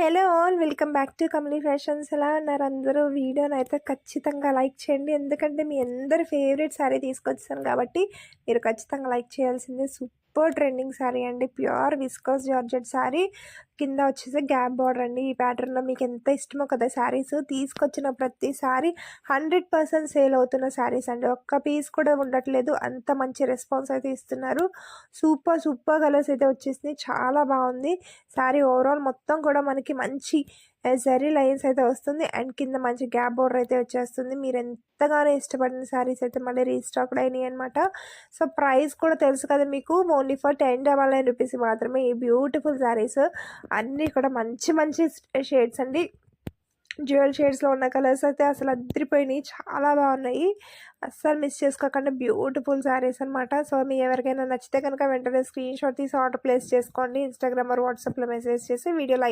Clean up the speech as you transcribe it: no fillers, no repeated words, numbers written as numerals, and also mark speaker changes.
Speaker 1: Hello all welcome back to Kamali fashions. ఎలా ఉన్నారు అందరూ? వీడియోని అయితే ఖచ్చితంగా లైక్ చేయండి, ఎందుకంటే మీ అందరి ఫేవరెట్ శారీ తీసుకొచ్చాను కాబట్టి మీరు ఖచ్చితంగా లైక్ చేయాల్సిందే. సూపర్ ట్రెండింగ్ శారీ అండి, ప్యూర్ విస్కోస్ జార్జెట్ శారీ, కింద వచ్చేసి గ్యాప్ బార్డర్ అండి. ఈ ప్యాటర్న్లో మీకు ఎంత ఇష్టమో కదా శారీస్, తీసుకొచ్చిన ప్రతి శారీ 100% సేల్ అవుతున్న శారీస్ అండి. ఒక్క పీస్ కూడా ఉండట్లేదు, అంత మంచి రెస్పాన్స్ అయితే ఇస్తున్నారు. సూపర్ సూపర్ కలర్స్ అయితే వచ్చేసినాయి, చాలా బాగుంది శారీ. ఓవరాల్ మొత్తం కూడా మనకి మంచి జరీ లైన్స్ అయితే వస్తుంది, అండ్ కింద మంచి గ్యాప్ బోర్డర్ అయితే వచ్చేస్తుంది. మీరు ఎంతగానో ఇష్టపడిన శారీస్ అయితే మళ్ళీ రీస్టాక్డ్ అయినాయి అనమాట. సో ప్రైస్ కూడా తెలుసు కదా మీకు, ఓన్లీ ఫర్ 1099 రూపీస్ మాత్రమే. ఈ బ్యూటిఫుల్ శారీస్ అన్నీ కూడా మంచి మంచి షేడ్స్ అండి. డ్యూయల్ షేడ్స్లో ఉన్న కలర్స్ అయితే అసలు అదిరిపోయినాయి, చాలా బాగున్నాయి. అస్సలు మిస్ చేసుకోకుండా బ్యూటిఫుల్ శారీస్ అనమాట. సో మీ ఎవరికైనా నచ్చితే కనుక వెంటనే స్క్రీన్ షాట్ తీసి ఆర్డర్ ప్లేస్ చేసుకోండి. ఇన్స్టాగ్రామ్ ఆర్ వాట్సాప్లో మెసేజ్ చేసి వీడియో లైక్